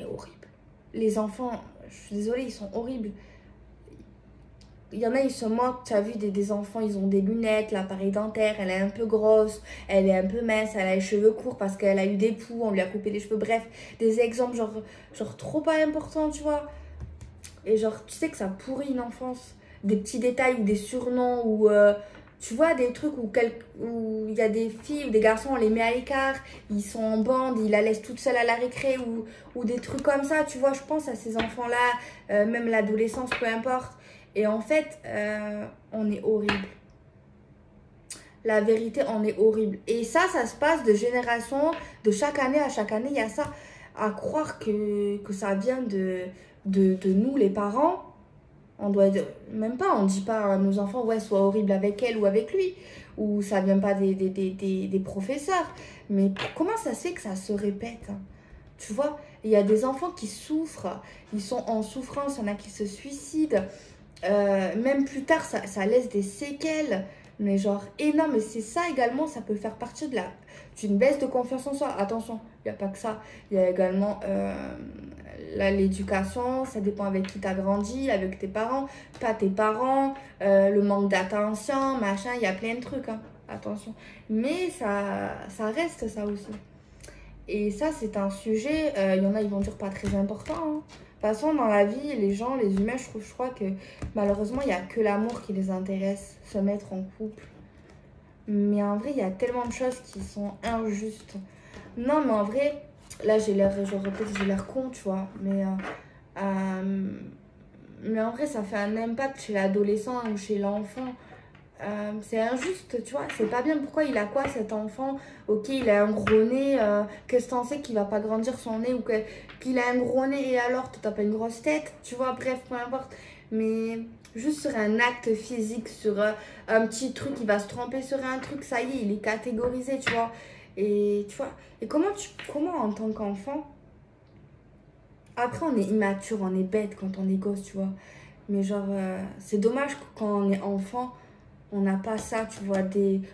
[SPEAKER 1] est horrible. Les enfants, je suis désolée, ils sont horribles. Il y en a, ils se moquent. Tu as vu des enfants, ils ont des lunettes, l'appareil dentaire, elle est un peu grosse, elle est un peu mince, elle a les cheveux courts parce qu'elle a eu des poux, on lui a coupé les cheveux. Bref, des exemples genre trop pas importants, tu vois. Et genre, tu sais que ça pourrit une enfance. Des petits détails ou des surnoms ou... tu vois, des trucs où il y a des filles ou des garçons, on les met à l'écart, ils sont en bande, ils la laissent toute seule à la récré ou des trucs comme ça, tu vois, je pense à ces enfants-là, même l'adolescence, peu importe. Et en fait, on est horrible. La vérité, on est horrible. Et ça se passe de génération, de chaque année à chaque année, il y a ça. À croire que ça vient de nous, les parents. On doit même pas, on dit pas à nos enfants, ouais, sois horrible avec elle ou avec lui. Ou ça vient pas des professeurs. Mais comment ça se fait que ça se répète, hein? Tu vois, il y a des enfants qui souffrent, ils sont en souffrance, il y en a qui se suicident. Même plus tard, ça laisse des séquelles, mais genre énorme. Et c'est ça également, ça peut faire partie d'une baisse de confiance en soi. Attention, il n'y a pas que ça. Il y a également l'éducation, ça dépend avec qui tu as grandi, avec tes parents, pas tes parents, le manque d'attention, machin, il y a plein de trucs, hein. Attention. Mais ça reste ça aussi. Et ça, c'est un sujet, il y en a, ils vont dire pas très important, hein. De toute façon, dans la vie, les gens, les humains, je crois que malheureusement, il n'y a que l'amour qui les intéresse, se mettre en couple. Mais en vrai, il y a tellement de choses qui sont injustes. Non, mais en vrai, là, je répète, j'ai l'air con, tu vois. Mais en vrai, ça fait un impact chez l'adolescent ou chez l'enfant. C'est injuste, tu vois. C'est pas bien. Pourquoi il a quoi cet enfant? Ok, il a un gros nez. Qu'est-ce que t'en sais qu'il va pas grandir son nez ou qu'il a un gros nez et alors t'as pas une grosse tête? Tu vois, bref, peu importe. Mais juste sur un acte physique, sur un petit truc, il va se tromper sur un truc, ça y est, il est catégorisé, tu vois. Et tu vois, et comment en tant qu'enfant, après on est immature, on est bête quand on est gosse, tu vois. Mais genre, c'est dommage que quand on est enfant, on n'a pas ça, tu vois.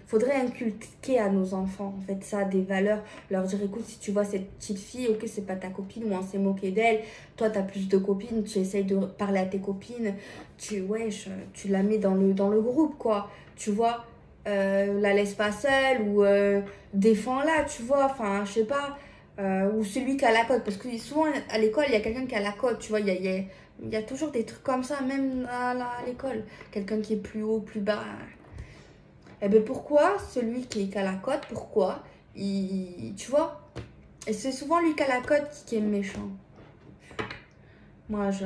[SPEAKER 1] Faudrait inculquer à nos enfants, en fait, ça, des valeurs. Leur dire, écoute, si tu vois cette petite fille, ok, c'est pas ta copine ou on s'est moqué d'elle. Toi, t'as plus de copines, tu essayes de parler à tes copines. Tu la mets dans le groupe, quoi. Tu vois, la laisse pas seule ou défends-la, tu vois. Enfin, je sais pas. Ou celui qui a la cote. Parce que souvent, à l'école, il y a quelqu'un qui a la cote, tu vois. Il y a toujours des trucs comme ça, même à l'école. Quelqu'un qui est plus haut, plus bas. Eh bien, pourquoi celui qui a la cote, pourquoi tu vois? Et c'est souvent lui qui a la cote qui est méchant. Bref, je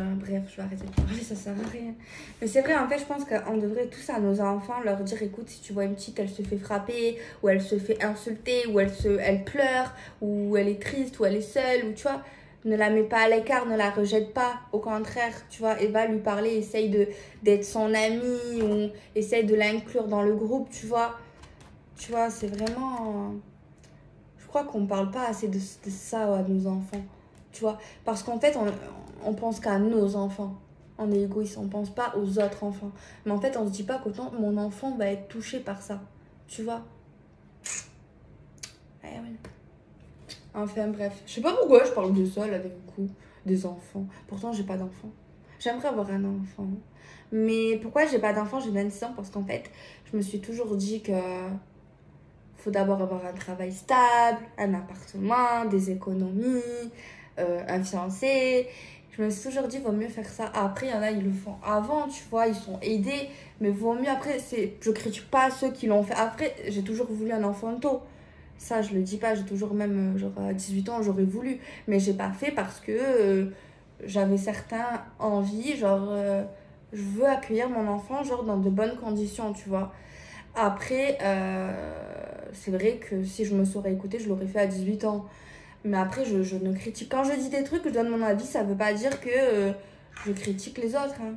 [SPEAKER 1] vais arrêter de parler, ça sert à rien. Mais c'est vrai, en fait, je pense qu'on devrait tous à nos enfants leur dire, écoute, si tu vois une petite, elle se fait frapper, ou elle se fait insulter, ou elle pleure, ou elle est triste, ou elle est seule, ou tu vois, ne la mets pas à l'écart, ne la rejette pas. Au contraire, tu vois, et va lui parler, essaye d'être son amie, ou essaye de l'inclure dans le groupe, tu vois. Tu vois, c'est vraiment... Je crois qu'on parle pas assez de ça à nos enfants, tu vois. Parce qu'en fait, on pense qu'à nos enfants. On est égoïste, on pense pas aux autres enfants. Mais en fait, on se dit pas qu'autant mon enfant va être touché par ça, tu vois. Ouais, ouais. Enfin bref, je sais pas pourquoi je parle de ça là, avec beaucoup des enfants. Pourtant, j'ai pas d'enfant. J'aimerais avoir un enfant. Mais pourquoi j'ai pas d'enfant? J'ai 26 ans parce qu'en fait, je me suis toujours dit que faut d'abord avoir un travail stable, un appartement, des économies, un fiancé. Je me suis toujours dit, vaut mieux faire ça. Après, il y en a, ils le font avant, tu vois, ils sont aidés. Mais vaut mieux, après, je critique pas ceux qui l'ont fait. Après, j'ai toujours voulu un enfant tôt. Ça, je le dis pas, j'ai toujours même, genre, à 18 ans, j'aurais voulu. Mais j'ai pas fait parce que j'avais certains envies, genre, je veux accueillir mon enfant, genre, dans de bonnes conditions, tu vois. Après, c'est vrai que si je me serais écoutée, je l'aurais fait à 18 ans. Mais après, je ne critique. Quand je dis des trucs, je donne mon avis, ça veut pas dire que je critique les autres, hein.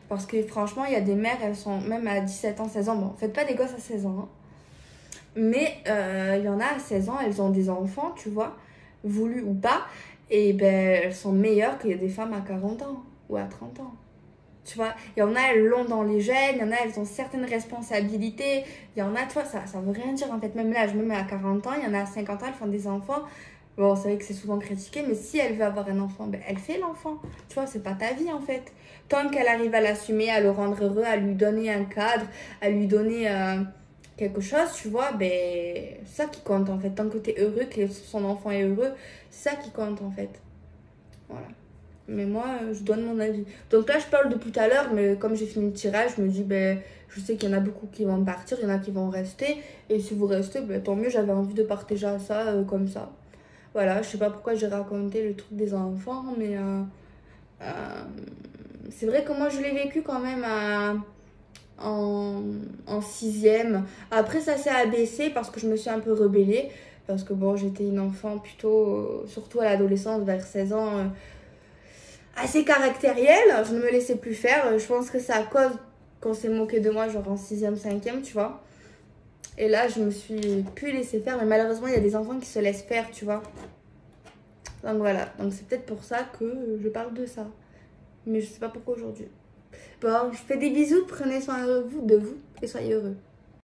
[SPEAKER 1] Parce que franchement, il y a des mères, elles sont même à 17 ans, 16 ans. Bon, faites pas des gosses à 16 ans, hein. Mais il y en a à 16 ans, elles ont des enfants, tu vois, voulus ou pas. Et ben, elles sont meilleures qu'il y a des femmes à 40 ans ou à 30 ans. Tu vois, il y en a, elles l'ont dans les gènes, il y en a, elles ont certaines responsabilités. Il y en a, tu vois, ça veut rien dire en fait. Même là, je me mets à 40 ans, il y en a à 50 ans, elles font des enfants. Bon, c'est vrai que c'est souvent critiqué, mais si elle veut avoir un enfant, ben, elle fait l'enfant. Tu vois, c'est pas ta vie en fait. Tant qu'elle arrive à l'assumer, à le rendre heureux, à lui donner un cadre, à lui donner quelque chose, tu vois, ben, c'est ça qui compte en fait. Tant que tu es heureux, que son enfant est heureux, c'est ça qui compte en fait. Voilà. Mais moi, je donne mon avis. Donc là, je parle depuis tout à l'heure, mais comme j'ai fini le tirage, je me dis, ben, je sais qu'il y en a beaucoup qui vont partir, il y en a qui vont rester. Et si vous restez, ben, tant mieux, j'avais envie de partager ça comme ça. Voilà, je sais pas pourquoi j'ai raconté le truc des enfants, mais euh, c'est vrai que moi, je l'ai vécu quand même en sixième. Après, ça s'est abaissé parce que je me suis un peu rebellée. Parce que bon, j'étais une enfant plutôt, surtout à l'adolescence, vers 16 ans, assez caractérielle. Je ne me laissais plus faire. Je pense que c'est à cause qu'on s'est moqué de moi, genre en sixième, cinquième, tu vois. Et là, je me suis plus laissée faire. Mais malheureusement, il y a des enfants qui se laissent faire, tu vois. Donc voilà. Donc c'est peut-être pour ça que je parle de ça. Mais je sais pas pourquoi aujourd'hui. Bon, je fais des bisous. Prenez soin de vous et soyez heureux.